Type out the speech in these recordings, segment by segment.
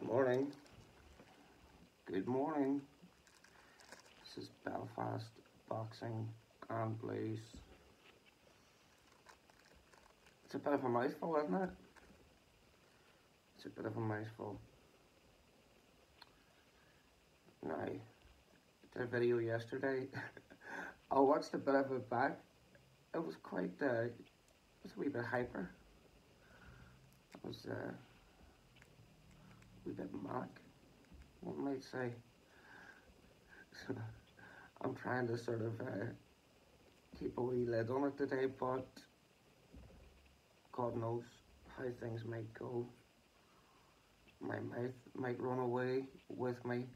Morning. Good morning. This is Belfast Boxing and Blues. It's a bit of a mouthful, isn't it? It's a bit of a mouthful. Now, I did a video yesterday. I watched a bit of it back. It was quite, it was a wee bit hyper. It was a wee bit manic, one might say. So, I'm trying to sort of keep a wee lid on it today, but God knows how things might go. My mouth might run away with me,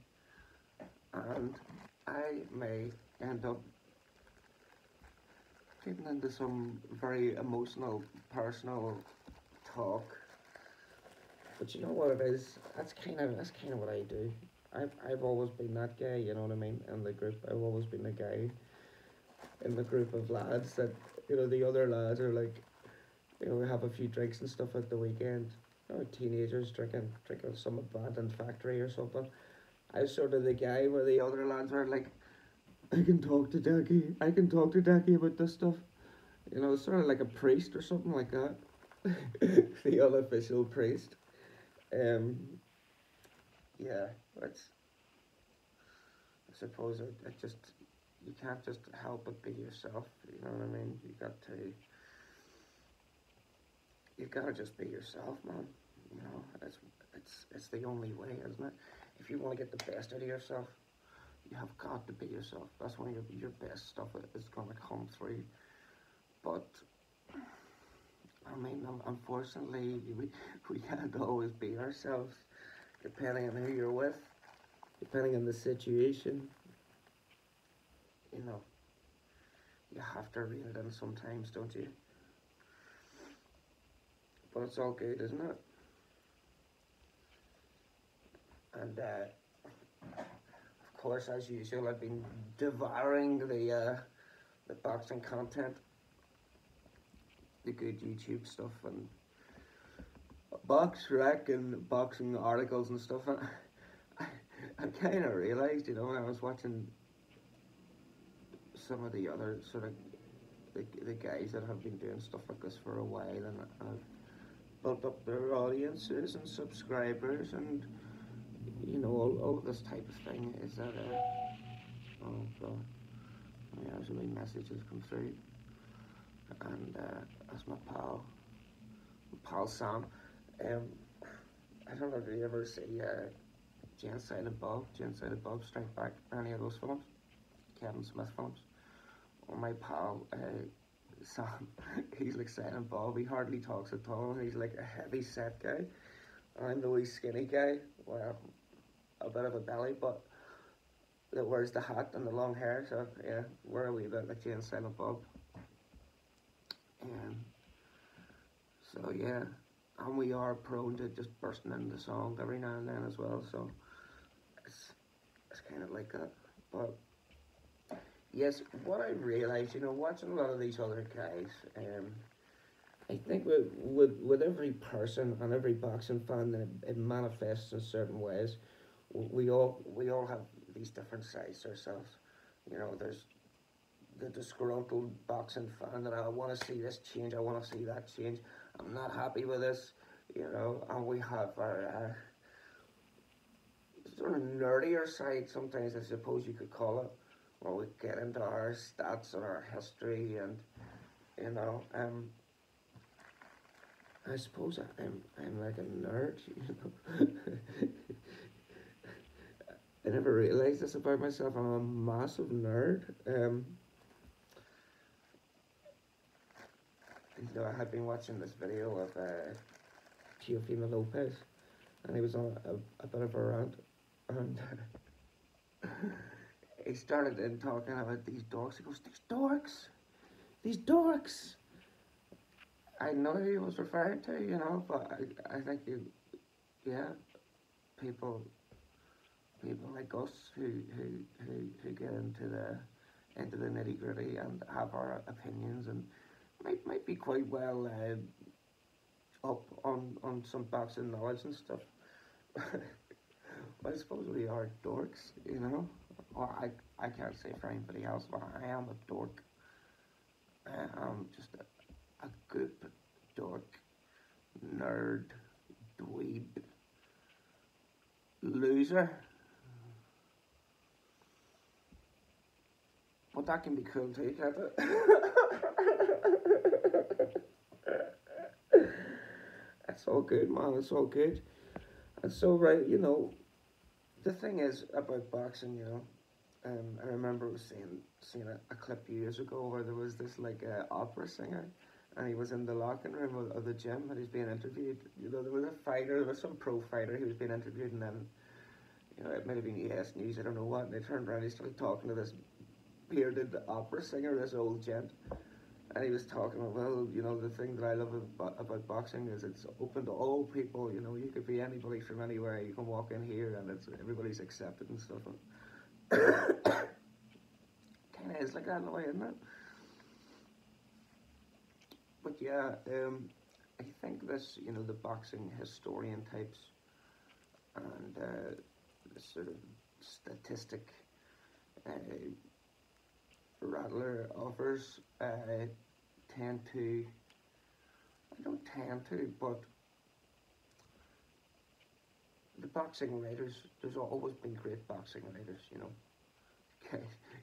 and I may end up getting into some very emotional, personal talk. But you know what it is? That's kind of what I do. I've always been that guy, you know what I mean, in the group. I've always been the guy in the group of lads that, you know, the other lads are like, you know, we have a few drinks and stuff at the weekend. You know, teenagers drinking some abandoned factory or something. I was sort of the guy where the other lads are like, I can talk to Decky about this stuff. You know, sort of like a priest or something like that. The unofficial priest. Yeah, it's, I suppose it just, you can't just help but be yourself, you know what I mean? You've got to just be yourself, man. You know, it's the only way, isn't it? If you want to get the best out of yourself, you have got to be yourself. That's when your best stuff is going to come through. But I mean, unfortunately, we can't always be ourselves, depending on who you're with, depending on the situation. You know, you have to reel it in sometimes, don't you? But it's all good, isn't it? And of course, as usual, I've been devouring the boxing content, the good YouTube stuff, and box rec and boxing articles and stuff. And I kind of realised, you know, when I was watching some of the other sort of the guys that have been doing stuff like this for a while, and have built up their audiences and subscribers, and you know, all this type of thing, is that oh god, yeah, there's a wee message that's come through, and that's my pal Sam. I don't know if you ever see Jane Silent Bob Strike Back, any of those films, Kevin Smith films. Or my pal Sam, he's like Silent Bob. He hardly talks at all. He's like a heavy set guy. I'm the wee skinny guy. Well, a bit of a belly, but that wears the hat and the long hair. So yeah, we're a wee bit like Jane Silent Bob. So yeah, and we are prone to just bursting into songs every now and then as well. So it's kind of like that. But yes, what I realised, you know, watching a lot of these other guys, I think with every person and every boxing fan, it manifests in certain ways. We all have these different sides to ourselves. You know, there's the disgruntled boxing fan that I want to see this change, I want to see that change. I'm not happy with this, you know. And we have our sort of nerdier side, sometimes I suppose you could call it, where we get into our stats and our history, and you know, I suppose I'm like a nerd, you know. I never realised this about myself. I'm a massive nerd. You know, I had been watching this video of Teofimo Lopez, and he was on a bit of a rant, and he started in talking about these dorks. He goes, these dorks. I know who he was referring to, you know, but I think yeah, people like us who get into the nitty gritty and have our opinions, and might be quite well up on some boxing knowledge and stuff. Well, I suppose we are dorks, you know. Or I can't say for anybody else, but I am a dork. I'm just a good dork, nerd, dweeb, loser. But that can be cool too, can't it? It's all good, man. It's all good. And so, right, the thing is about boxing, I remember seeing a clip years ago where there was this like opera singer, and he was in the locker room of the gym and he's being interviewed. There was a fighter, there was some pro fighter who was being interviewed, and then it might have been ES News, I don't know what, and they turned around and he started talking to this bearded opera singer, this old gent, and he was talking about, well, the thing that I love about boxing is it's open to all people. You could be anybody from anywhere. You can walk in here and everybody's accepted and stuff. Kind of is like that in a way, isn't it? But yeah, I think this, the boxing historian types and the sort of statistic uh, rattler offers tend to, I don't tend to, but the boxing writers, there's always been great boxing writers,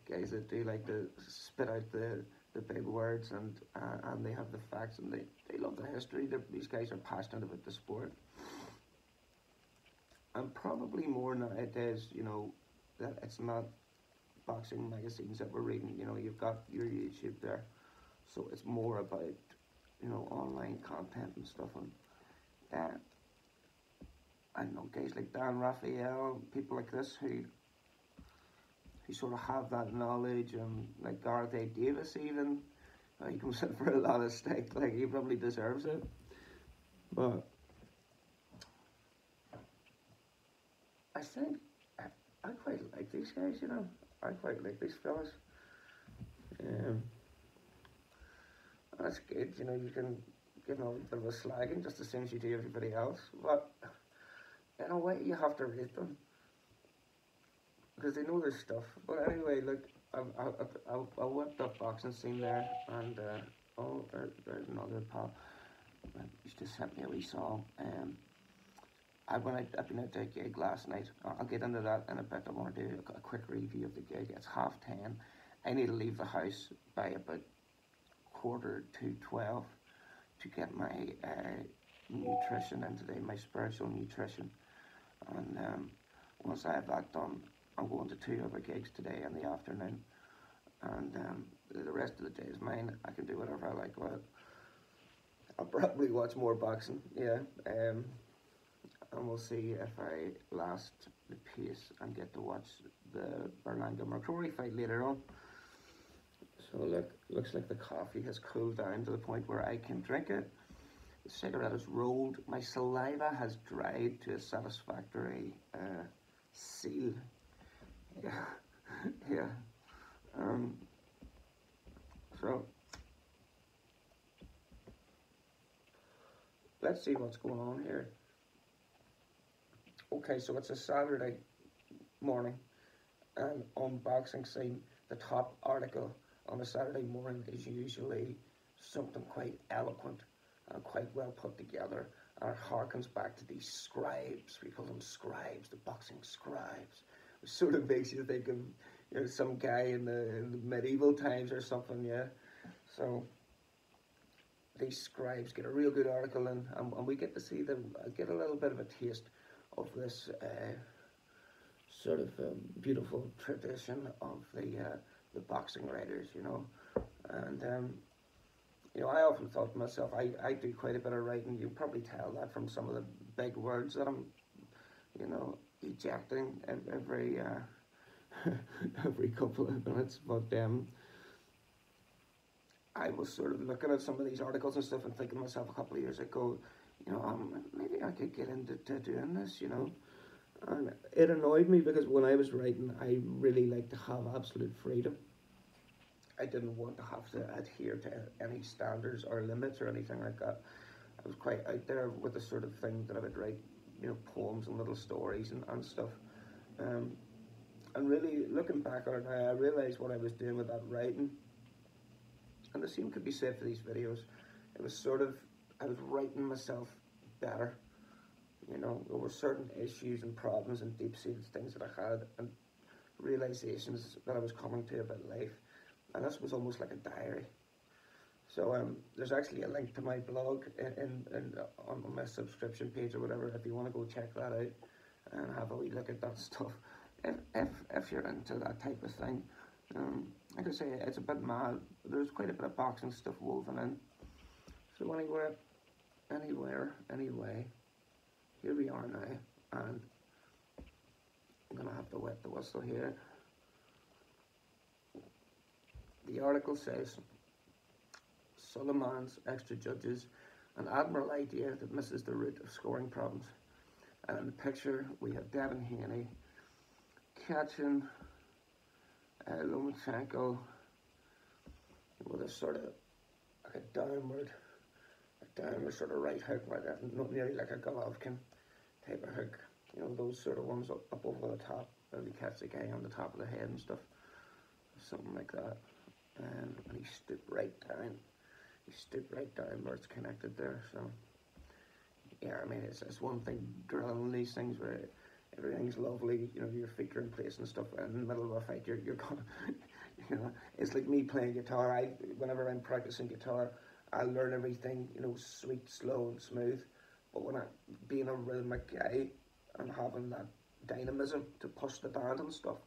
guys that do like to spit out the big words, and they have the facts, and they love the history. These guys are passionate about the sport. And probably more nowadays, that it's not boxing magazines that we're reading. You've got your YouTube there, so it's more about online content and stuff. And I know guys like Dan Raphael, people like this who sort of have that knowledge, and like Gareth A. Davis even, he comes in for a lot of stick, like he probably deserves it. But I think I quite like these guys, I quite like these fellas. That's good, you can give them a bit of a slagging just as soon as you do everybody else. But in a way, you have to rate them because they know their stuff. But anyway, look, I whipped up boxing scene there, and there's another pal. He's just sent me a wee song. I've been out to a gig last night. I'll get into that in a bit. I want to do a quick review of the gig. It's 10:30. I need to leave the house by about 11:45 to get my nutrition in today, my spiritual nutrition. And once I have that done, I'm going to 2 other gigs today in the afternoon. And the rest of the day is mine. I can do whatever I like with it. I'll probably watch more boxing, yeah. And we'll see if I last the pace and get to watch the Berlanga McCrory fight later on. So look, looks like the coffee has cooled down to the point where I can drink it. The cigarette is rolled. My saliva has dried to a satisfactory seal. Yeah, yeah. So let's see what's going on here. Okay, so it's a Saturday morning, and on Boxing Scene, the top article on a Saturday morning is usually something quite eloquent and quite well put together, and it harkens back to these scribes. We call them scribes, the boxing scribes. It sort of makes you think of some guy in the medieval times or something, yeah. So these scribes get a real good article in, and we get to see them get a little bit of a taste of this sort of beautiful tradition of the boxing writers, and I often thought to myself, I do quite a bit of writing. You probably tell that from some of the big words that I'm, ejecting every every couple of minutes. But I was sort of looking at some of these articles and stuff and thinking to myself a couple of years ago, maybe I could get into doing this, And it annoyed me because when I was writing, I really liked to have absolute freedom. I didn't want to have to adhere to any standards or limits or anything like that. I was quite out there with the sort of thing that I would write, poems and little stories and stuff. And really, looking back on it now, I realised what I was doing with that writing. And the same could be said for these videos. It was sort of, I was writing myself better. There were certain issues and problems and deep-seated things that I had and realizations that I was coming to about life. And this was almost like a diary. So there's actually a link to my blog on my subscription page or whatever if you want to go check that out and have a wee look at that stuff. If you're into that type of thing. Like I say, it's a bit mad. There's quite a bit of boxing stuff woven in. So anyway, here we are now, and I'm gonna have to wet the whistle here. The article says, Suleiman's extra judges, an admirable idea that misses the root of scoring problems. And in the picture, we have Devin Haney catching Lomachenko with a sort of like a downward sort of right hook, like that, not nearly like a Golovkin type of hook. Those sort of ones up over the top, where he catch the guy on the top of the head and stuff, something like that. And he stooped right down. He stooped right down where it's connected there. So yeah, I mean, it's one thing drilling these things where everything's lovely, your feet are in place and stuff, and in the middle of a fight, you're gonna, it's like me playing guitar. Whenever I'm practicing guitar, I learn everything, sweet, slow, and smooth. But when being a rhythmic guy and having that dynamism to push the band and stuff,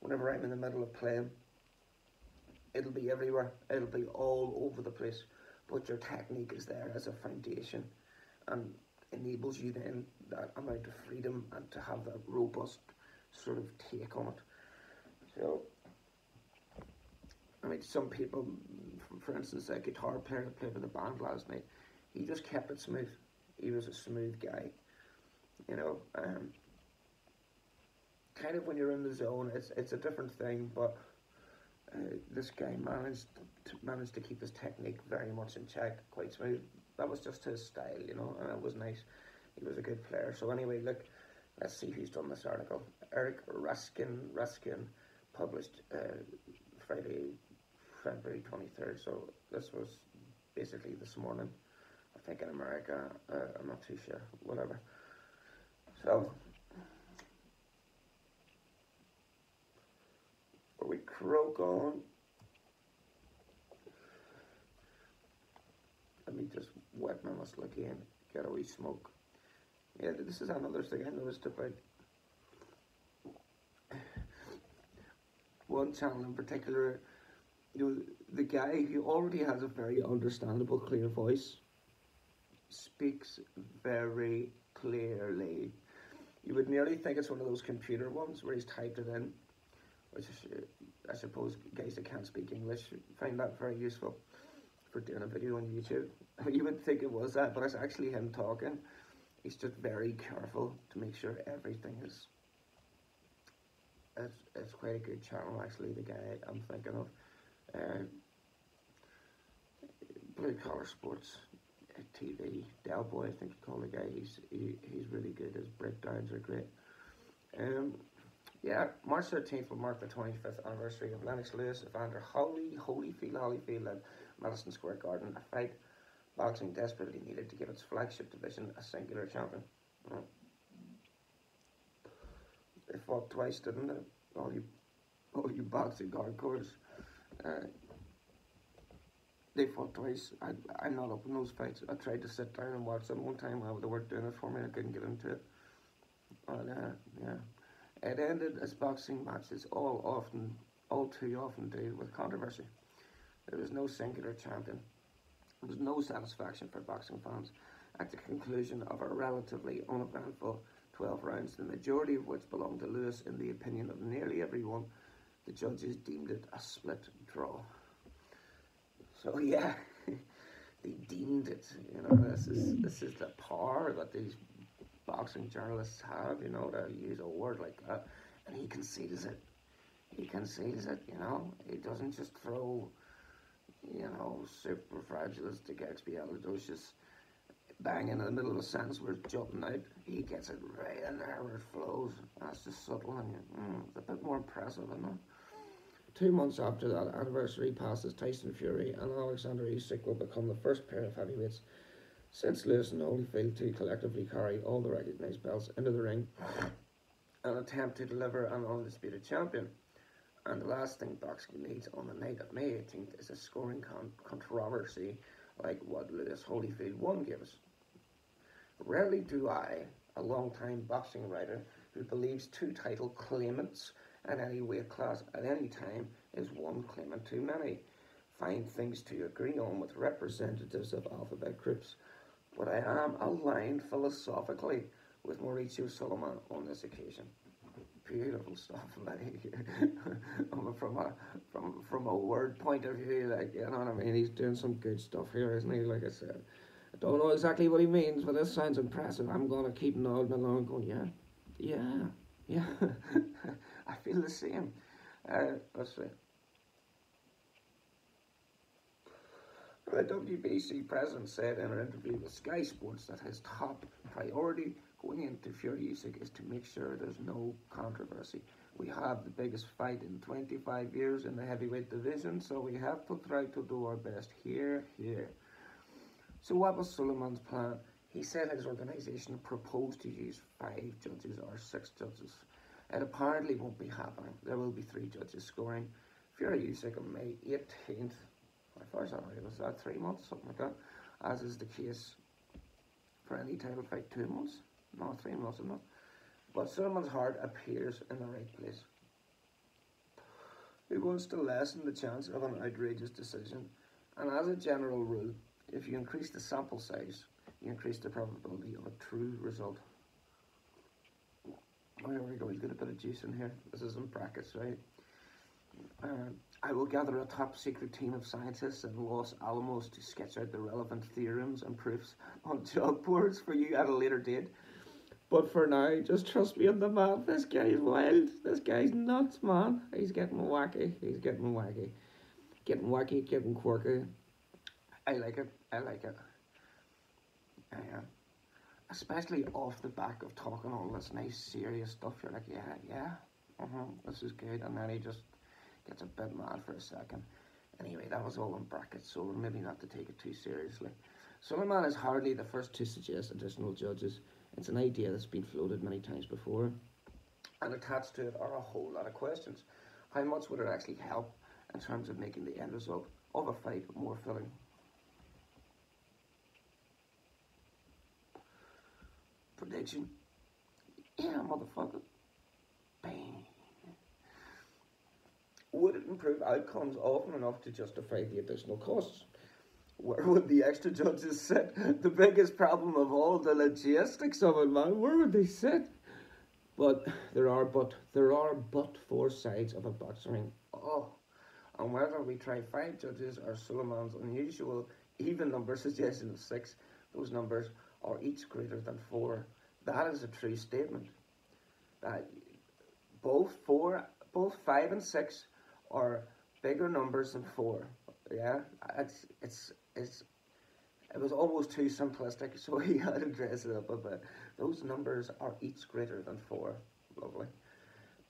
whenever I'm in the middle of playing, it'll be everywhere. It'll be all over the place. But your technique is there as a foundation, and enables you then that amount of freedom and to have that robust sort of take on it. So, I mean, some people, for instance, a guitar player that played with the band last night, he just kept it smooth. He was a smooth guy, kind of when you're in the zone, it's a different thing, but this guy managed to keep his technique very much in check, quite smooth. That was just his style, and it was nice. He was a good player. So anyway, look, let's see who's done this article. Eric Ruskin published Friday, February 23rd. So this was basically this morning, I think, in America. I'm not too sure, whatever. So, we croak on. Let me just wet my whistle again, get a wee smoke. Yeah, this is another thing I noticed about one channel in particular. The guy who already has a very understandable, clear voice speaks very clearly. You would nearly think it's one of those computer ones where he's typed it in, which I suppose guys that can't speak English find that very useful for doing a video on YouTube. You would think it was that, but it's actually him talking. He's just very careful to make sure everything is. It's quite a good channel, actually. The guy I'm thinking of, Blue Collar Sports TV, Del Boy, I think you call the guy. He's really good. His breakdowns are great. Yeah, March 13th will mark the 25th anniversary of Lennox Lewis, Evander Holyfield at Madison Square Garden, a fight boxing desperately needed to give its flagship division a singular champion. They fought twice, didn't they? All you boxing hardcores. They fought twice. I'm not up in those fights. I tried to sit down and watch them one time while they weren't doing it for me. I couldn't get into it. But yeah. It ended as boxing matches all too often do, with controversy. There was no singular champion. There was no satisfaction for boxing fans at the conclusion of a relatively uneventful 12 rounds, the majority of which belonged to Lewis. In the opinion of nearly everyone, the judges deemed it a split draw. So yeah, they deemed it. This is the power that these boxing journalists have, to use a word like that, and he concedes it. He doesn't just throw, superfragilistic expialidocious bang in the middle of a sentence where it's jutting out. He gets it right in there where it flows. That's just subtle and it's a bit more impressive, isn't it? 2 months after that anniversary passes, Tyson Fury and Alexander Usyk will become the first pair of heavyweights since Lewis and Holyfield to collectively carry all the recognised belts into the ring and attempt to deliver an undisputed champion. And the last thing boxing needs on the night of May 18th is a scoring controversy like what Lewis Holyfield won gives. Rarely do I, a long-time boxing writer who believes two title claimants at any weight class at any time is one claimant too many, find things to agree on with representatives of alphabet groups, but I am aligned philosophically with Mauricio Sulaiman on this occasion. Beautiful stuff, mate. from a word point of view, like, you know what I mean. He's doing some good stuff here, isn't he? Like I said, I don't know exactly what he means, but this sounds impressive. I'm gonna keep nodding along, going, yeah. I feel the same. Let's see. The WBC president said in an interview with Sky Sports that his top priority going into Fury Usyk is to make sure there's no controversy. We have the biggest fight in 25 years in the heavyweight division, so we have to try to do our best here. So what was Sulaiman's plan? He said his organisation proposed to use 5 judges or 6 judges. It apparently won't be happening. There will be 3 judges scoring. Fury Usyk on May 18th. How far is that away? Was that 3 months? Something like that. As is the case for any title fight, 2 months? No, 3 months, isn't it? But Sulaiman's heart appears in the right place. He wants to lessen the chance of an outrageous decision. And as a general rule, if you increase the sample size, you increase the probability of a true result. Oh, here we go. He's got a bit of juice in here. This is in brackets, right? I will gather a top secret team of scientists in Los Alamos to sketch out the relevant theorems and proofs on chalkboards for you at a later date. But for now, just trust me on the map. This guy's wild. This guy's nuts, man. He's getting wacky. Getting wacky, getting quirky. I like it. Especially off the back of talking all this nice serious stuff. You're like, this is good. And then he just gets a bit mad for a second. Anyway, that was all in brackets, so maybe not to take it too seriously. Sulaiman is hardly the first to suggest additional judges. It's an idea that's been floated many times before. And attached to it are a whole lot of questions. How much would it actually help in terms of making the end result of a fight more filling? Prediction? Yeah, motherfucker. Bang. Would it improve outcomes often enough to justify the additional costs? Where would the extra judges sit? The biggest problem of all, the logistics of it, man. Where would they sit? But there are 4 sides of a boxing ring. Oh, and whether we try 5 judges or Sulaiman's unusual even number suggestion of 6, those numbers are each greater than 4. That is a true statement. That both 5 and 6 are bigger numbers than 4. Yeah, it was almost too simplistic, so he had to dress it up a bit. Those numbers are each greater than 4. Lovely.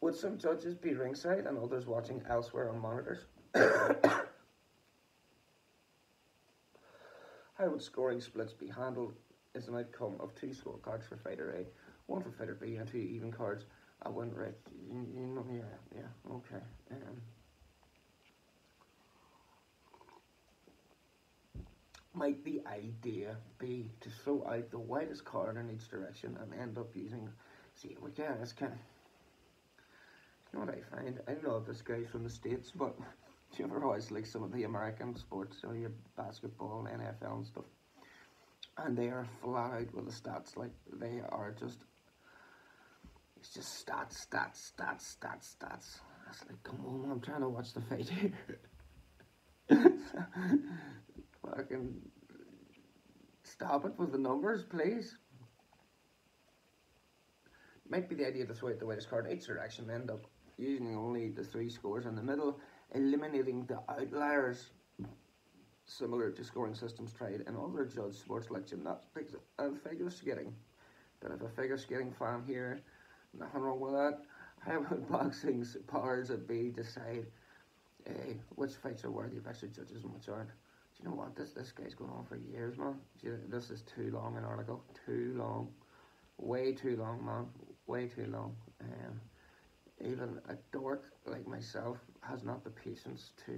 Would some judges be ringside and others watching elsewhere on monitors? How would scoring splits be handled is an outcome of 2 scorecards for fighter A, 1 for fighter B, and 2 even cards. I win right. Okay. Might the idea be to throw out the widest card in each direction and end up using... See, again, it's kind of... You know what I find? I don't know if this guy's from the States, but do you ever watch like some of the American sports, so your basketball, NFL and stuff? And they are flat out with the stats. Like, they are just... It's just stats. It's like, come on, I'm trying to watch the fight here. Fucking stop it with the numbers, please. Might be the idea to throw out the widest card in each direction, end up using only the 3 scores in the middle, eliminating the outliers. similar to scoring systems tried in other judged sports like gymnastics and figure skating. Bit of a figure skating fan here, nothing wrong with that. How about boxing's powers that be decide which fights are worthy of extra judges and which aren't? Do you know what? This guy's going on for years, man. This is too long an article. Too long. Way too long, man. Way too long. Even a dork like myself has not the patience to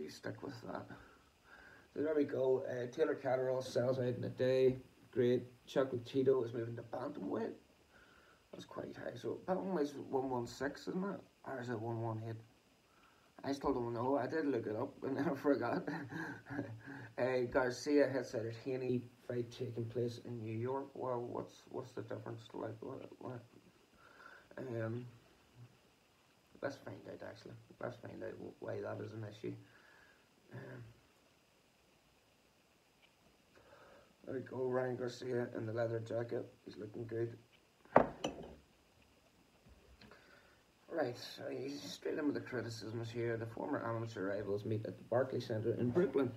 stick with that. So there we go. Taylor Catterall sells out in a day. Great. Chocolate Cheeto is moving to bantamweight. That's quite high. So bantamweight's 116, isn't it? Or is it 118? I still don't know. I did look it up and I forgot. Garcia has said a Haney fight taking place in New York. Well, what's the difference? Like what? Let's find out. Actually, let's find out why that is an issue. There we go. Ryan Garcia in the leather jacket. He's looking good. Right, so he's straight in with the criticisms here. The former amateur rivals meet at the Barclays Centre in Brooklyn.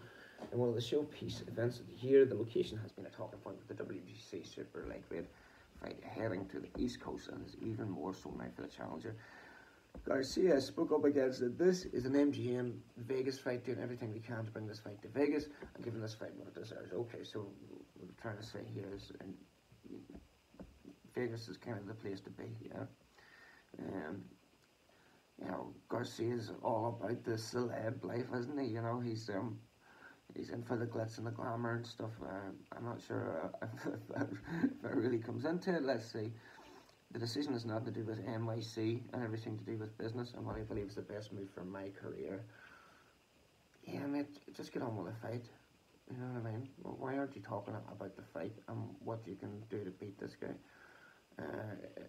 In one of the showpiece events of the year, the location has been a talking point with the WBC Super Lightweight fight heading to the East Coast and is even more so now for the challenger. Garcia spoke up against it. This is an MGM Vegas fight, doing everything we can to bring this fight to Vegas and giving this fight what it deserves. Okay, so what we're trying to say here is Vegas is kind of the place to be, yeah. You know, Garcia's all about the celeb life, isn't he? You know, he's in for the glitz and the glamour and stuff. I'm not sure if that really comes into it. Let's see. The decision is not to do with NYC and everything to do with business and what I believe is the best move for my career. Yeah, mate, just get on with the fight. You know what I mean? Well, why aren't you talking about the fight and what you can do to beat this guy?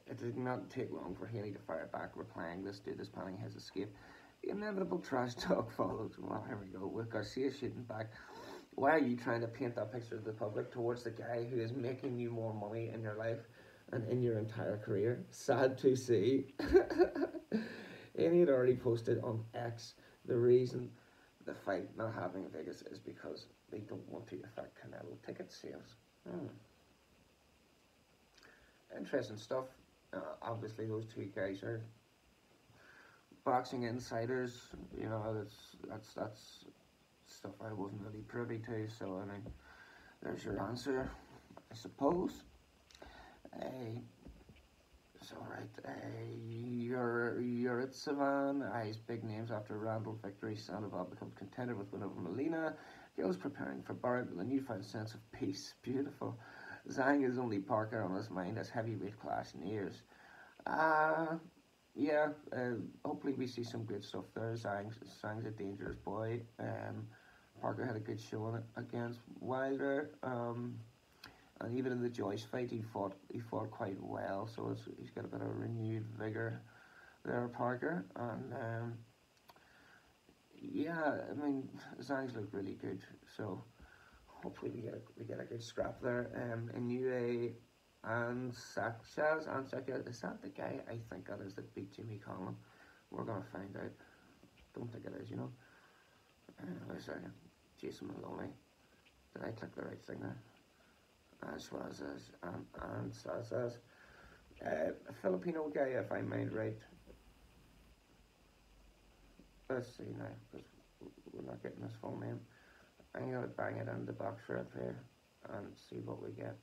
It did not take long for Haney to fire back, replying, "This dude is planning his escape." The inevitable trash talk followed. Well, here we go, with Garcia shooting back. Why are you trying to paint that picture of the public towards the guy who is making you more money in your life and in your entire career? Sad to see. Haney had already posted on X the reason the fight not happening in Vegas is because they don't want to affect Canelo ticket sales. Interesting stuff. Obviously, those two guys are boxing insiders. You know, that's stuff I wasn't really privy to. So I mean, there's your answer, I suppose. So right, you're at Savan. Eyes big names after Randall victory. Sandoval becomes contender with win over Molina. Gill's preparing for Barrett with a newfound sense of peace. Beautiful. Zhang is only Parker on his mind as heavyweight clash nears. Yeah, hopefully we see some good stuff there. Zhang's a dangerous boy. Parker had a good showing against Wilder. And even in the Joyce fight, he fought quite well. So he's got a bit of renewed vigor there, Parker. And yeah, I mean, Zhang's looked really good. So hopefully we get a good scrap there. Inoue and Sanchez, is that the guy I think that is that beat Jimmy Conlon? We're gonna find out. Don't think it is, you know. Wait a second. Jason Maloney. Did I click the right thing there? Suarez and Suarez. A Filipino guy, if I mind right. Let's see now, because we're not getting his full name. I'm going to bang it in the box rep here and see what we get.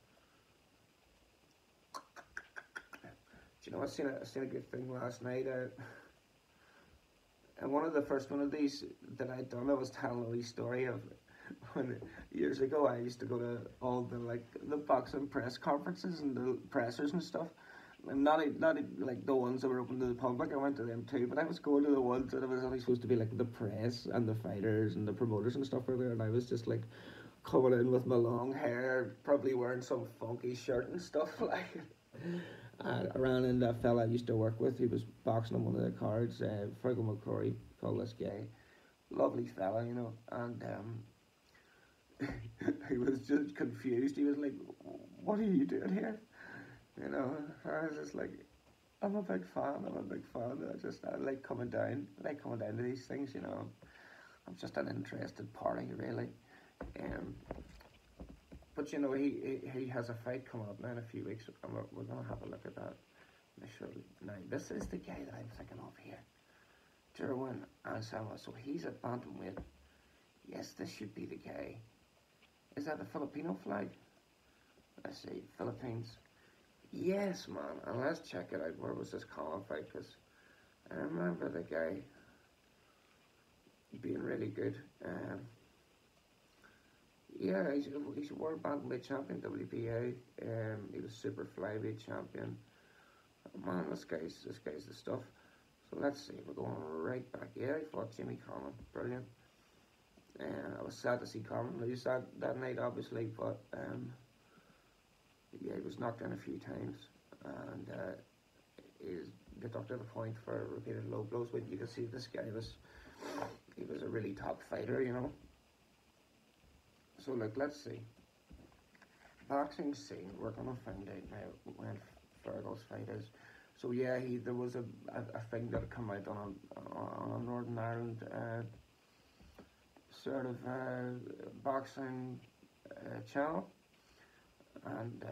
Do you know, I seen a good thing last night. And one of the first one of these that I'd done, I was telling a wee story of when years ago I used to go to all the boxing press conferences and the pressers and stuff. And not like the ones that were open to the public. I went to them too, but I was going to the ones that it was only supposed to be like the press and the fighters and the promoters and stuff were there, and I was just like coming in with my long hair, probably wearing some funky shirt and stuff like. I ran into a fella I used to work with. He was boxing on one of the cards. Fergal McCrory called this guy, lovely fella, you know, and he was just confused. He was like, "What are you doing here?" You know, I was just like, I'm a big fan. I like coming down to these things, you know. I'm just an interested party, really. Um, but you know, he has a fight coming up now in a few weeks, and we're going to have a look at that. Now, this is the guy that I'm thinking of here. Jerwin Anselmo. So he's at bantamweight. Yes, this should be the guy. Is that the Filipino flag? Let's see, Philippines. Yes, man. And let's check it out. Where was this Colin fight? Because I remember the guy being really good. Yeah, he's a world bantamweight champion, WBA. He was super flyweight champion. Man, this guy's the stuff. So let's see, we're going right back. Yeah, he fought Jimmy Conlan, brilliant. I was sad to see Conlan lose that night, obviously, but yeah, he was knocked down a few times, and he's deducted a point for repeated low blows. But you can see this guy he was a really top fighter, you know. So look, let's see. Boxing scene, we're gonna find out now when Fergal's fight is. So yeah, there was a thing that had come out on a Northern Ireland sort of boxing channel, and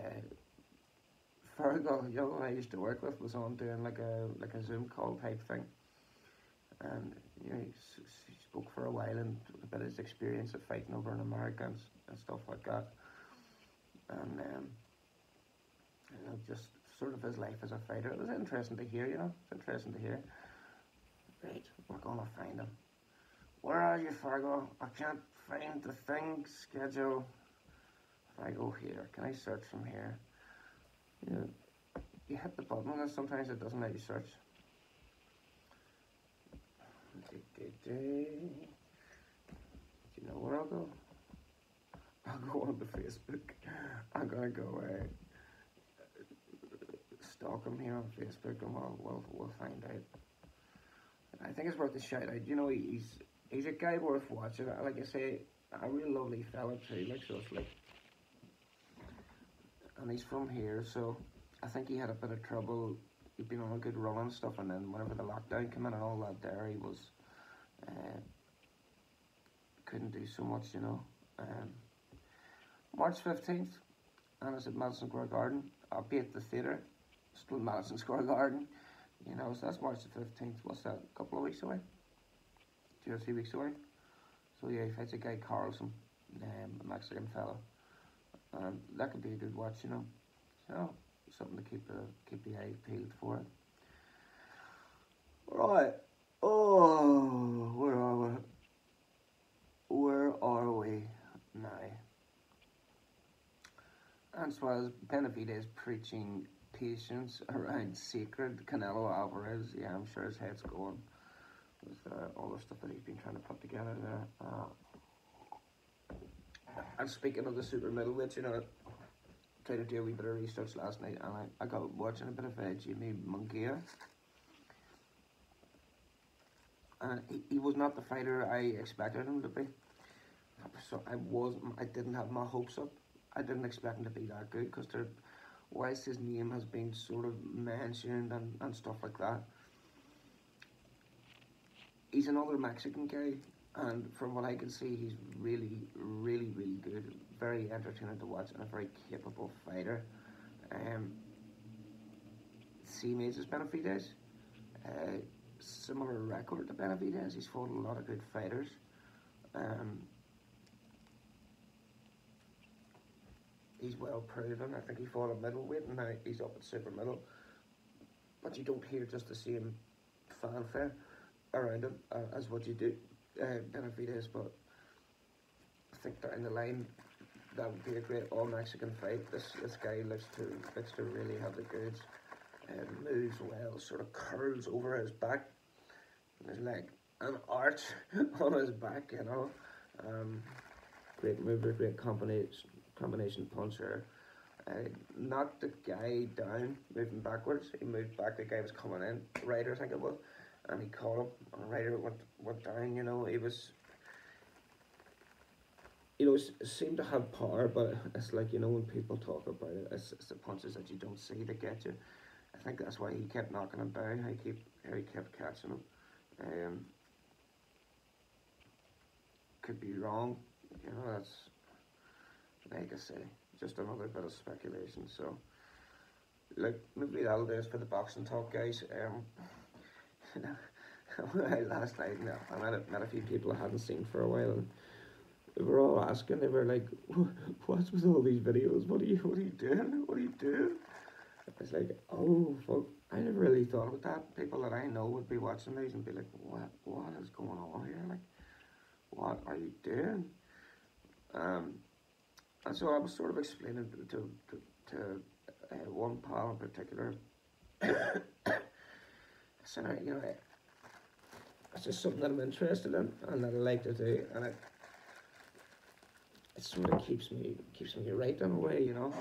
Fergal, you know, I used to work with, was on doing like a Zoom call type thing, and you know, he spoke for a while and about his experience of fighting over in America and stuff like that, and you know, just sort of his life as a fighter. It was interesting to hear, you know. It's interesting to hear. Right, we're gonna find him. Where are you, Fargo? I can't find the thing schedule. If I go here, can I search from here? You hit the button and sometimes it doesn't let you search. Do you know where I'll go? I'll go on to Facebook. I'm gonna go stalk him here on Facebook, and we'll find out. I think it's worth a shout out. You know, he's a guy worth watching. Like I say, a real lovely fella too. Like, so it's like, and he's from here, so I think he had a bit of trouble. He'd been on a good run and stuff, and then whenever the lockdown came in and all that, there he was couldn't do so much, you know. March 15th, and it's at Madison Square Garden. I'll be at the theatre. Still Madison Square Garden, you know, so that's March the 15th. What's that, a couple of weeks away? 2 or 3 weeks away. So yeah, he fights a guy Carlson, a Mexican fella. That could be a good watch, you know. So something to keep the eye peeled for. Right. Oh, where are we? Where are we now? And so as Benavidez preaching patience around sacred Canelo Alvarez, yeah, I'm sure his head's going with all the stuff that he's been trying to put together there. And speaking of the super middleweight, you know, I tried to do a wee bit of research last night, and I got watching a bit of Jimmy Munguia. And he was not the fighter I expected him to be. So I didn't have my hopes up. I didn't expect him to be that good, because whilst his name has been sort of mentioned and stuff like that, he's another Mexican guy, and from what I can see, he's really, really, really good. Very entertaining to watch, and a very capable fighter. Same age as Benavidez. Similar record to Benavidez. He's fought a lot of good fighters. He's well proven. I think he fought at middleweight, and now he's up at super middle. But you don't hear just the same fanfare around him as what you do Benavidez. But I think down the line, that would be a great all Mexican fight. This guy looks to really have the goods. Moves well, sort of curls over his back, and his leg, an arch on his back, you know. Great mover, great combination puncher. Knocked the guy down, moving backwards. He moved back, the guy was coming in, Ryder I think it was, and he caught him, and Ryder went down, you know. He was, you know, seemed to have power, but it's like, you know, when people talk about it, it's the punches that you don't see that get you. I think that's why he kept knocking him down, he kept catching him. could be wrong. You know, that's, like I say, just another bit of speculation. So, like, maybe that'll do us for the boxing talk, guys. Last night, I met a few people I hadn't seen for a while, and they were all asking. They were like, "What's with all these videos? What are you doing? What are you doing?" I was like, "Oh, fuck! I never really thought about that. People that I know would be watching these and be like, what is going on here? Like, what are you doing?" Um, and so I was sort of explaining to one pal in particular. I said, you know, it's just something that I'm interested in and that I like to do, and it sort of keeps me right in a way, you know.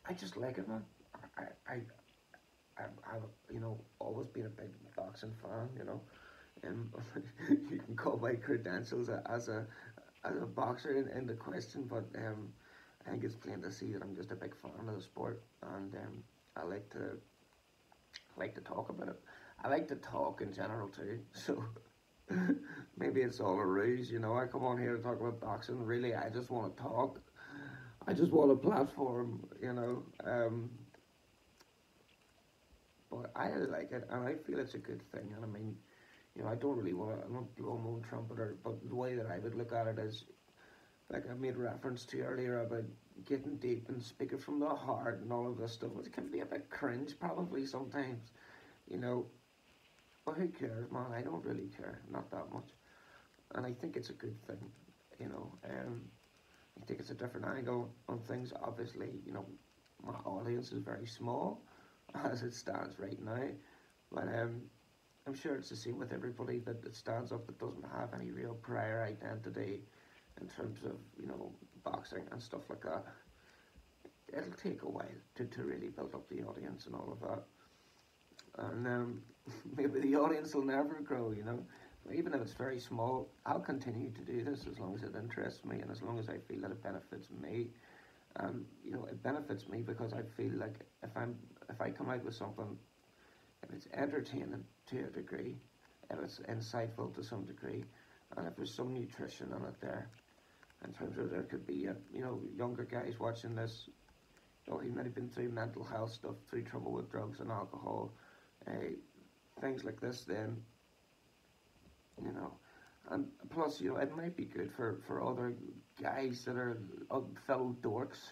I just like it, man. I've you know, always been a big boxing fan, you know. You can call my credentials as a boxer in the question, but I think it's plain to see that I'm just a big fan of the sport, and I like to talk about it. I like to talk in general too, so maybe it's all a ruse, you know. I come on here to talk about boxing. Really, I just want to talk. I just want a platform, you know. But I like it, and I feel it's a good thing. And I mean, you know, I don't really want to. I'm not blowing my own trumpeter, but the way that I would look at it is, like I made reference to earlier about getting deep and speaking from the heart and all of this stuff. It can be a bit cringe, probably sometimes, you know. But who cares, man? I don't really care, not that much. And I think it's a good thing, you know. I think it's a different angle on things. Obviously, you know, my audience is very small as it stands right now. But I'm sure it's the same with everybody that stands up that doesn't have any real prior identity in terms of, you know, boxing and stuff like that. It'll take a while to really build up the audience and all of that. And maybe the audience will never grow, you know. Even if it's very small, I'll continue to do this as long as it interests me and as long as I feel that it benefits me. You know, it benefits me because I feel like if I come out with something, if it's entertaining to a degree, if it's insightful to some degree, and if there's some nutrition in it there, in terms of there could be, you know, younger guys watching this, you know, he might have been through mental health stuff, through trouble with drugs and alcohol, things like this, then, you know, and plus, you know, it might be good for other guys that are fellow dorks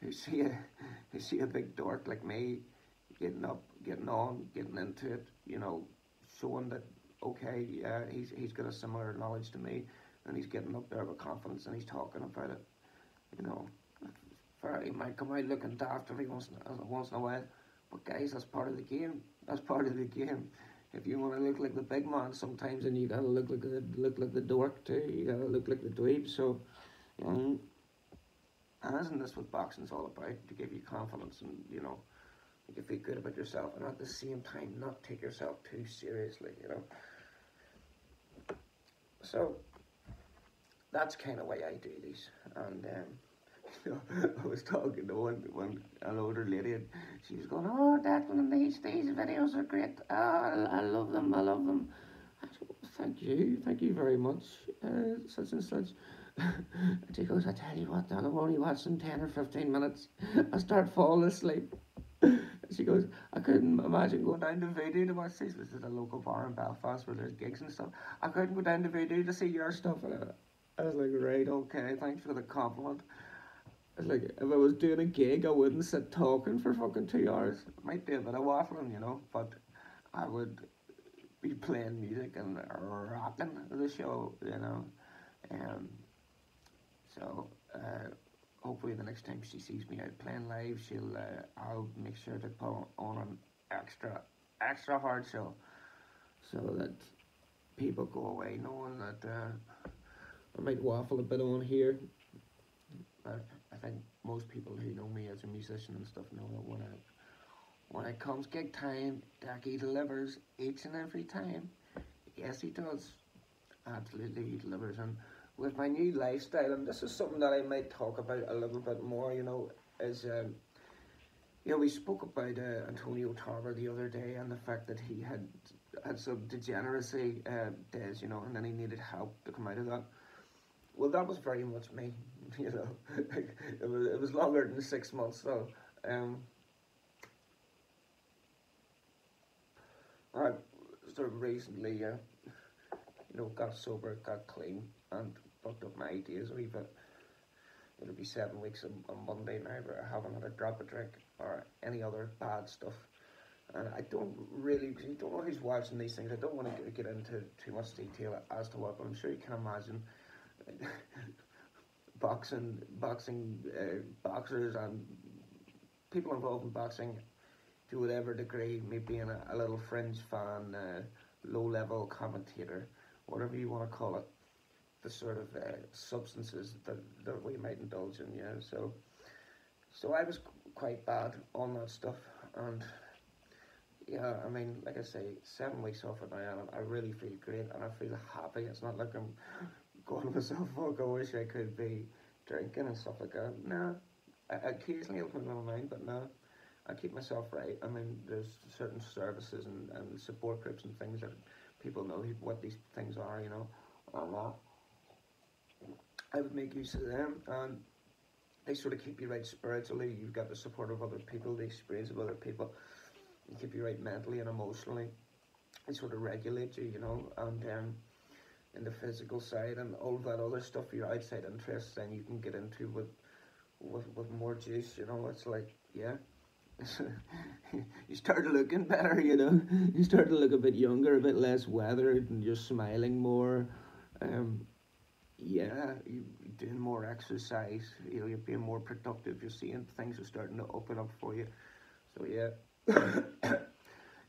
who see a big dork like me getting up, getting on, getting into it, you know, showing that, okay, yeah, he's got a similar knowledge to me, and he's getting up there with confidence and he's talking about it, you know. He might come out looking daft every once in a while, but guys, that's part of the game. That's part of the game. If you want to look like the big man sometimes, then you gotta look like the dork too. You gotta look like the dweeb. So, and isn't this what boxing's all about? To give you confidence and, you know, make you feel good about yourself, and at the same time not take yourself too seriously, you know. So that's kind of why I do these, and you know, I was talking to an older lady, and she was going, "Oh, Declan, these videos are great. Oh, I love them. I love them." I said, well, thank you very much, such and such. And she goes, "I tell you what, Doug, I'm only watching 10 or 15 minutes. I start falling asleep." She goes, "I couldn't imagine going down to Voodoo to watch these." This is a local bar in Belfast where there's gigs and stuff. "I couldn't go down to Voodoo to see your stuff." And I was like, "Right, okay, thanks for the compliment." It's like, if I was doing a gig, I wouldn't sit talking for fucking 2 hours. I might do a bit of waffling, you know, but I would be playing music and rocking the show, you know. Um, so, hopefully the next time she sees me out playing live, I'll make sure to put on an extra hard show, so that people go away knowing that I might waffle a bit on here. But I think most people who know me as a musician and stuff know that when it comes gig time, Ducky delivers each and every time. Yes, he does. Absolutely, he delivers. And with my new lifestyle, and this is something that I might talk about a little bit more, you know, is, you know, we spoke about Antonio Tarver the other day and the fact that he had had some degeneracy days, you know, and then he needed help to come out of that. Well, that was very much me, you know. It was longer than 6 months though. Um, I sort of recently, you know, got sober, got clean, and bucked up my ideas a wee bit. It'll be 7 weeks on Monday now, but I haven't had a drop of drink or any other bad stuff. And I don't really, because you don't know who's watching these things, I don't want to get into too much detail as to what, but I'm sure you can imagine boxers and people involved in boxing to whatever degree, me being a little fringe fan, low level commentator, whatever you want to call it, the sort of substances that we might indulge in, yeah. So I was quite bad on that stuff, and yeah, I mean, like I say, 7 weeks off it now, and I really feel great, and I feel happy. It's not like I'm going to myself, fuck, I wish I could be drinking and stuff like that. No, occasionally it'll come to my mind, but no, I keep myself right. I mean, there's certain services and support groups and things that people know what these things are, you know, and I would make use of them, and they sort of keep you right spiritually. You've got the support of other people, the experience of other people, and keep you right mentally and emotionally. They sort of regulate you, you know, and in the physical side and all that other stuff, your outside interests, then you can get into with more juice, you know. It's like, yeah. You start looking better, you know. You start to look a bit younger, a bit less weathered, and you're smiling more. Um, yeah, you're doing more exercise. You know, you're being more productive. You're seeing things are starting to open up for you. So yeah,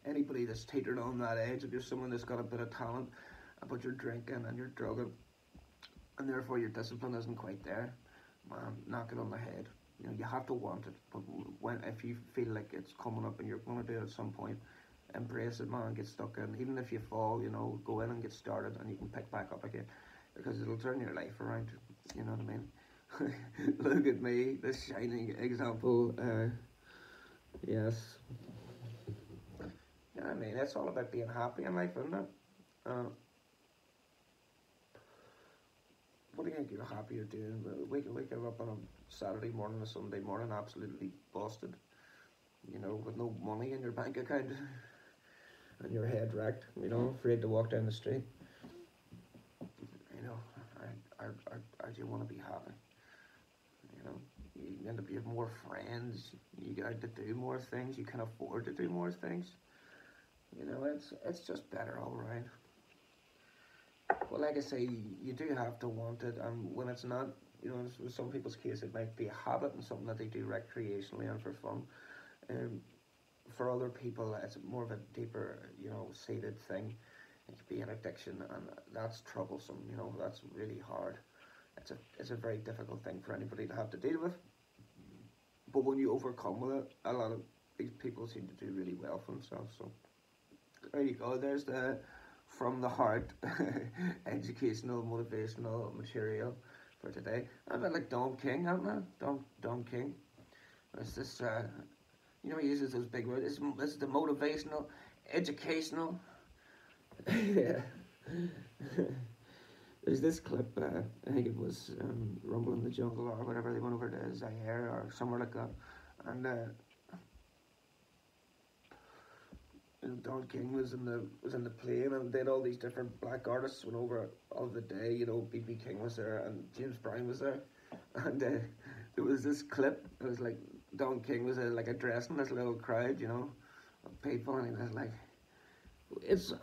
anybody that's teetered on that edge, if you're someone that's got a bit of talent, but you're drinking and you're drugging, and therefore your discipline isn't quite there, man, knock it on the head. You know, you have to want it, but if you feel like it's coming up and you're going to do it at some point, embrace it, man, get stuck in. Even if you fall, you know, go in and get started, and you can pick back up again, because it'll turn your life around. You know what I mean? Look at me, this shining example. Yes. You know what I mean? It's all about being happy in life, isn't it? What do you think you're happier doing? Waking up on a Saturday morning or Sunday morning absolutely busted, you know, with no money in your bank account and your head wrecked, you know, afraid to walk down the street. You know, I do want to be happy. You know, you end up you have more friends, you get out to do more things, you can afford to do more things. You know, it's just better all around. Well, like I say, you do have to want it, and when it's not, you know, in some people's case, it might be a habit and something that they do recreationally and for fun. Um, for other people, it's more of a deeper, you know, seated thing. It could be an addiction, and that's troublesome. You know, that's really hard. It's a very difficult thing for anybody to have to deal with. But when you overcome with it, a lot of these people seem to do really well for themselves. So there you go. There's the from the heart educational, motivational material for today. A bit like Don King, haven't I? Don King. It's this, you know, he uses those big words. This is the motivational, educational. Yeah. There's this clip, I think it was Rumble in the Jungle or whatever, they went over to Zaire or somewhere like that. And you know, Don King was in the plane, and then all these different black artists went over all the day. You know, B.B. King was there and James Brown was there, and there was this clip. It was like Don King was like addressing this little crowd, you know, of people, and he was like,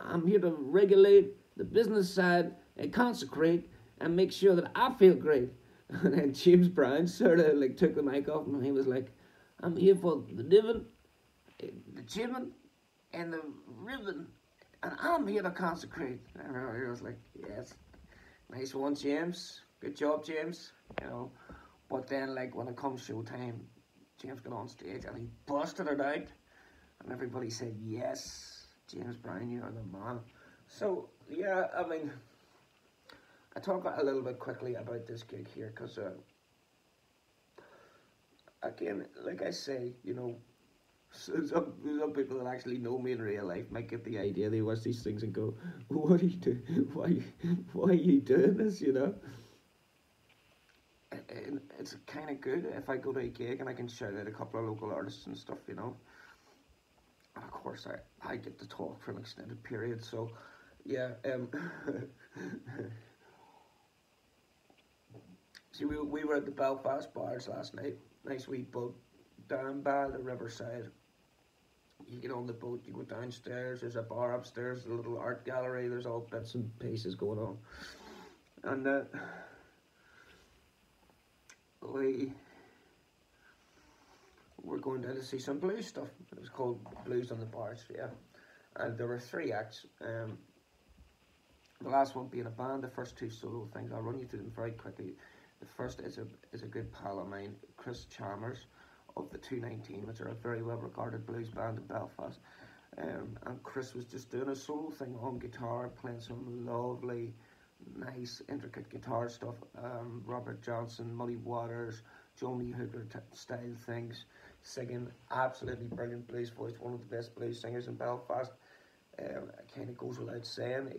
I'm here to regulate the business side and consecrate and make sure that I feel great." And then James Brown sort of like took the mic off him, and he was like, "I'm here for the divin, the jibbing, and the ribbon, and I'm here to consecrate." And I was like, "Yes, nice one, James. Good job, James." You know, but then like when it comes showtime, James got on stage and he busted it out, and everybody said, "Yes, James Brown, you are the man." So yeah, I mean, I talk a little bit quickly about this gig here because again, like I say, you know, So some people that actually know me in real life might get the idea. They watch these things and go, "What are you doing? Why are you doing this?" You know. And it's kind of good if I go to a gig and I can shout out a couple of local artists and stuff, you know. And of course, I get to talk for an extended period. So, yeah. See, we were at the Belfast bars last night. Nice wee boat down by the riverside. You get on the boat, you go downstairs. There's a bar upstairs, a little art gallery. There's all bits and pieces going on, and we were going down to see some blues stuff. It was called Blues on the Bars, yeah. And there were 3 acts. The last one being a band. The first 2 solo things. I'll run you through them very quickly. The first is a good pal of mine, Chris Chalmers, of the 219, which are a very well regarded blues band in Belfast. And Chris was just doing a solo thing on guitar, playing some lovely, nice, intricate guitar stuff. Robert Johnson, Muddy Waters, Johnny Hooker style things, singing absolutely brilliant blues voice, one of the best blues singers in Belfast. It kind of goes without saying.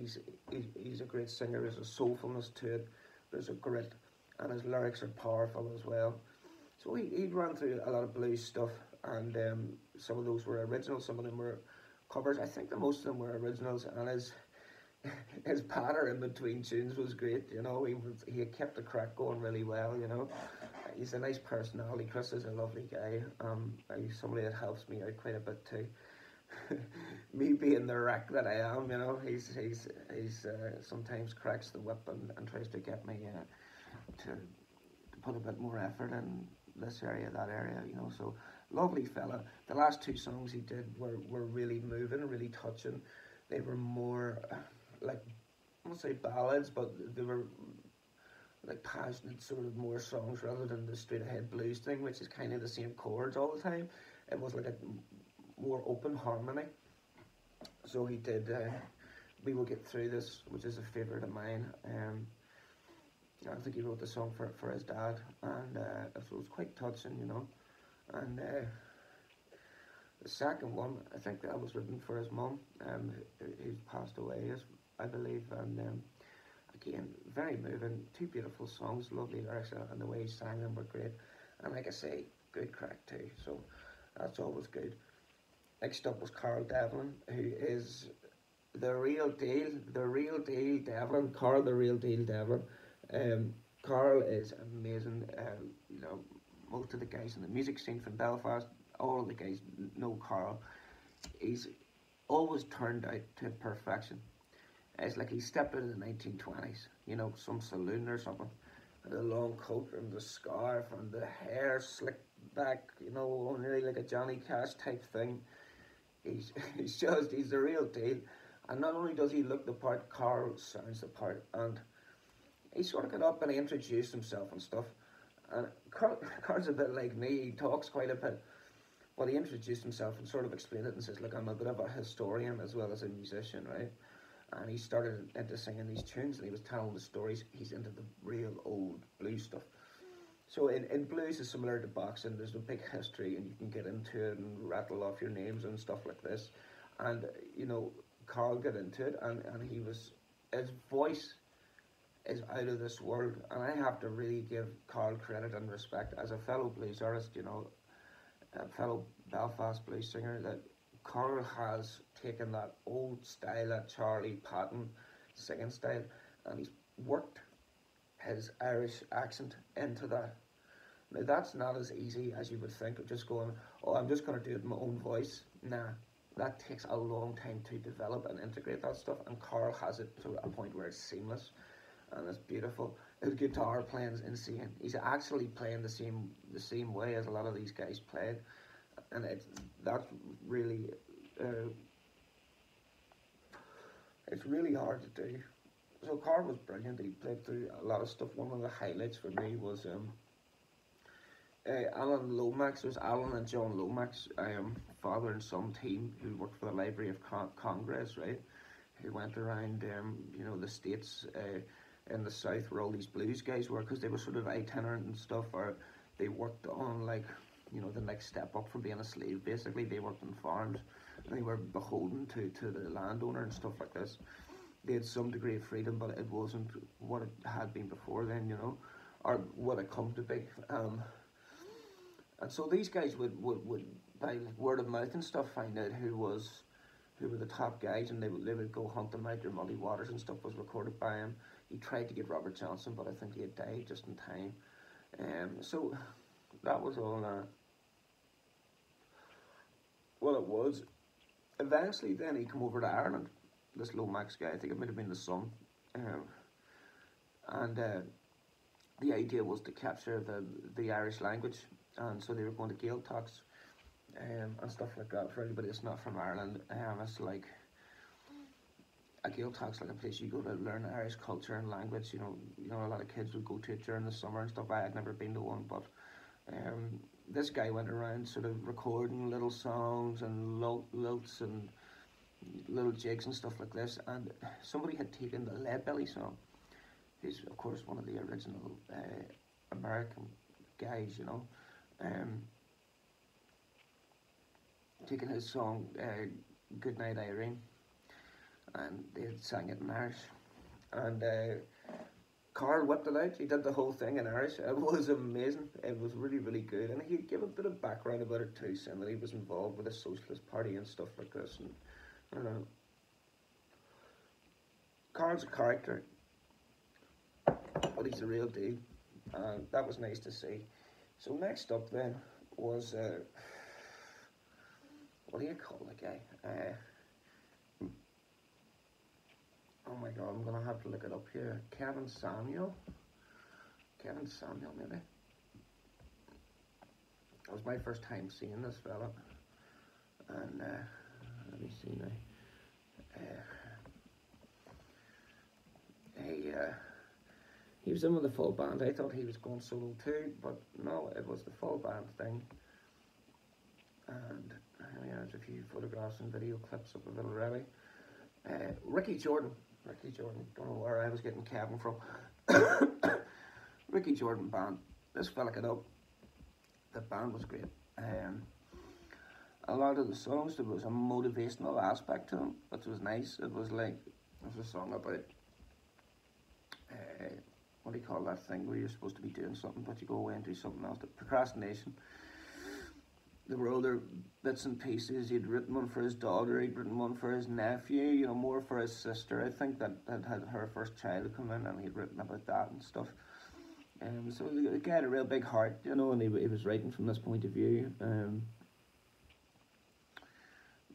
He's a great singer. There's a soulfulness to it. There's a grit, and his lyrics are powerful as well. So he ran through a lot of blues stuff, and some of those were original, some of them were covers. I think the most of them were originals, and his patter in between tunes was great. You know, he had kept the crack going really well. You know, he's a nice personality. Chris is a lovely guy. He's somebody that helps me out quite a bit too. Me being the wreck that I am, you know, he's sometimes cracks the whip and tries to get me to put a bit more effort in this area, that area, you know. So lovely fella. The last 2 songs he did were really moving, really touching. They were more like, I won't say ballads, but they were like passionate sort of more songs rather than the straight ahead blues thing, which is kind of the same chords all the time. It was like a more open harmony. So he did We Will Get Through This, which is a favourite of mine. I think he wrote the song for his dad, and it was quite touching, you know. And the second one, I think that was written for his mum, who's passed away, I believe. And again, very moving, 2 beautiful songs, lovely lyrics, and the way he sang them were great. And like I say, good crack too, so that's always good. Next up was Carl Devlin, who is the real deal Devlin. Carl, the real deal Devlin. Carl is amazing. You know, most of the guys in the music scene from Belfast, all of the guys know Carl. He's always turned out to perfection. It's like he stepped out of the 1920s, you know, some saloon or something. And the long coat and the scarf and the hair slicked back, you know, nearly like a Johnny Cash type thing. He's the real deal. And not only does he look the part, Carl sounds the part. And he sort of got up and he introduced himself and stuff. And Carl's a bit like me, he talks quite a bit. But he introduced himself and sort of explained it and says, look, I'm a bit of a historian as well as a musician, right? And he started into singing these tunes and he was telling the stories. He's into the real old blues stuff. So in blues is similar to boxing. There's a big history and you can get into it and rattle off your names and stuff like this. And, you know, Carl got into it and his voice is out of this world. And I have to really give Carl credit and respect as a fellow blues artist, you know, a fellow Belfast blues singer, that Carl has taken that old style, that Charlie Patton singing style, and he's worked his Irish accent into that. Now that's not as easy as you would think of just going, oh, I'm just going to do it in my own voice. Nah, that takes a long time to develop and integrate that stuff, and Carl has it to a point where it's seamless and it's beautiful. His guitar playing is insane. He's actually playing the same way as a lot of these guys played, and that's really it's really hard to do. So Carl was brilliant. He played through a lot of stuff. One of the highlights for me was Alan Lomax. There's Alan and John Lomax, father and son team who worked for the Library of Congress, right? Who went around, you know, the states in the south where all these blues guys were, because they were sort of itinerant and stuff, or they worked on like you know, the next step up from being a slave. Basically, they worked on farms and they were beholden to the landowner and stuff like this. They had some degree of freedom, but it wasn't what it had been before then, you know, or what it come to be. And so these guys would by like word of mouth and stuff find out who were the top guys, and they would go hunt them out. Their muddy waters and stuff was recorded by him. He tried to get Robert Johnson, but I think he had died just in time. So that was all what it was. Eventually, then he come over to Ireland. This Lomax guy, I think it might have been the son, and the idea was to capture the Irish language, and so they were going to Gael talks and stuff like that. For anybody that's not from Ireland, it's like a Gael talks like a place you go to learn Irish culture and language. You know, a lot of kids would go to it during the summer and stuff. I had never been to one, but this guy went around sort of recording little songs and lilts and little jigs and stuff like this, and somebody had taken the Leadbelly song, who's of course one of the original American guys, you know, taken his song Goodnight Irene, and they had sang it in Irish, and Carl whipped it out. He did the whole thing in Irish. It was amazing. It was really, really good, and he gave a bit of background about it too, saying that he was involved with the Socialist Party and stuff like this, and I don't know. Carl's a character, but he's a real deal, and that was nice to see. So next up then was, what do you call the guy? Oh my god, I'm going to have to look it up here. Kevin Samuel, maybe. It was my first time seeing this fella, and let me see now. He was in with the full band. I thought he was going solo too, but no, it was the full band thing. And there's a few photographs and video clips up of it already. Ricky Jordan, don't know where I was getting Kevin from. Ricky Jordan band. This fella got up. The band was great. A lot of the songs, there was a motivational aspect to them, which was nice. It was like, there was a song about, what do you call that thing where you're supposed to be doing something but you go away and do something else? Procrastination. There were other bits and pieces. He'd written one for his daughter, he'd written one for his nephew, you know, more for his sister. I think that had her first child come in, and he'd written about that and stuff. So the guy had a real big heart, you know, and he was writing from this point of view.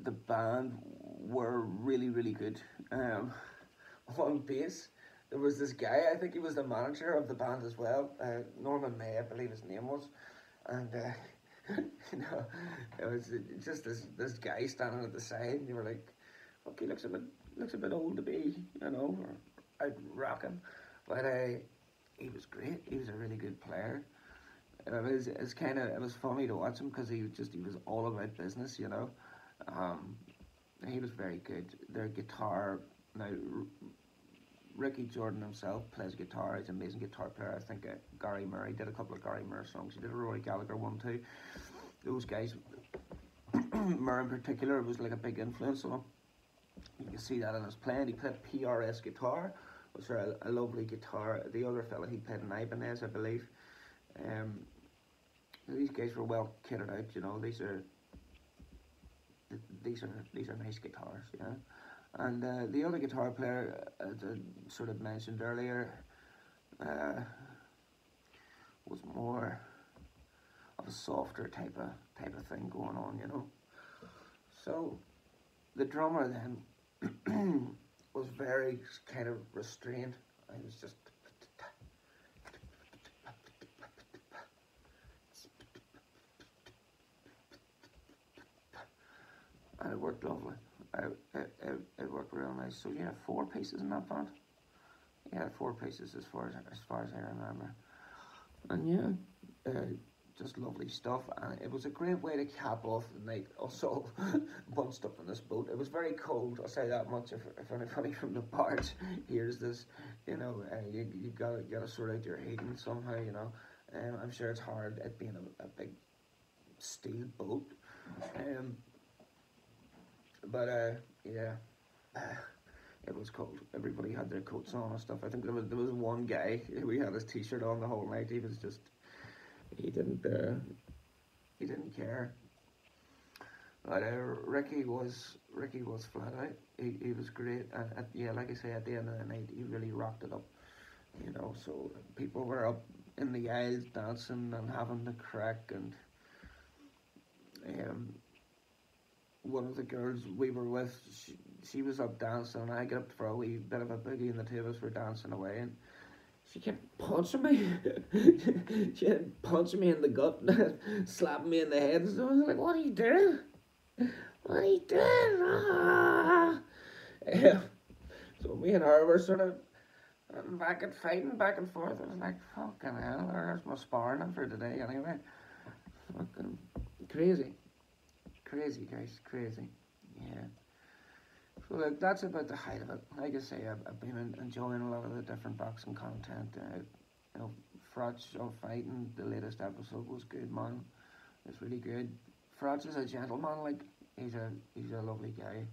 The band were really, really good. On bass, there was this guy, I think he was the manager of the band as well, Norman May, I believe his name was, and you know, it was just this guy standing at the side, and you were like, okay, looks a bit old to be, you know, or out rocking, but he was great. He was a really good player. It was funny to watch him because he was all about business, you know. He was very good. Their guitar, now Ricky Jordan himself plays guitar. He's an amazing guitar player. I think Gary Murray did a couple of Gary Murray songs. He did a Rory Gallagher one too. Those guys, Murray in particular, was like a big influence on him. You can see that in his playing. He played PRS guitar, which are a lovely guitar. The other fella, he played an Ibanez, I believe. These guys were well kitted out, you know. These are nice guitars, yeah. And the other guitar player, as I sort of mentioned earlier, was more of a softer type of thing going on, you know. So the drummer then was very kind of restrained. I was just, and it worked lovely. It worked real nice. So yeah, 4 pieces in that band. Yeah, 4 pieces as far as I remember. And yeah, just lovely stuff. And it was a great way to cap off the night. Also, bunched up on this boat. It was very cold. I'll say that much. If anybody from the barge hears this, you know, you gotta sort out your heating somehow. You know, I'm sure it's hard. It being a big steel boat. Um, but yeah, it was cold. Everybody had their coats on and stuff. I think there was one guy who had his t-shirt on the whole night. He was just he didn't uh, he didn't care. But Ricky was flat out. He was great, and yeah, like I say, at the end of the night, he really rocked it up. So people were up in the aisles dancing and having the crack, and um, one of the girls we were with, she was up dancing, and I got up for a wee bit of a boogie, and the two of us were dancing away, and she kept punching me. She kept punching me in the gut, slapping me in the head. So I was like, "What are you doing? What are you doing?" Ah! Yeah. So me and her were sort of back and fighting back and forth. I was like, "Fucking hell, there's my sparring for today." Anyway, fucking crazy, crazy guys, crazy. Yeah. So like that's about the height of it. Like I say, I've been enjoying a lot of the different boxing content. Frotch of fighting. The latest episode was good, man. It's really good. Frotch is a gentleman. Like he's a lovely guy.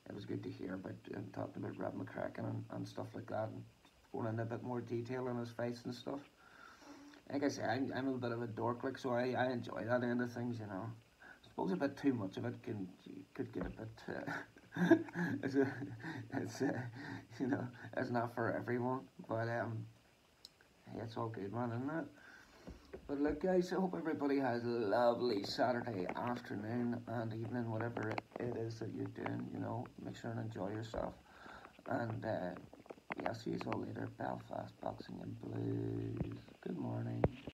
It was good to hear about talking about Rob McCracken and stuff like that, and going into a bit more detail on his fights and stuff. Like I say, I'm a bit of a dork, like, so I enjoy that end of things. I suppose a bit too much of it could get a bit. It's a, it's you know it's not for everyone, but hey, it's all good, man, isn't it? But look, guys, I hope everybody has a lovely Saturday afternoon and evening, whatever it is that you're doing. Make sure and enjoy yourself. And yeah, see you all later. Belfast Boxing and Blues. Good morning.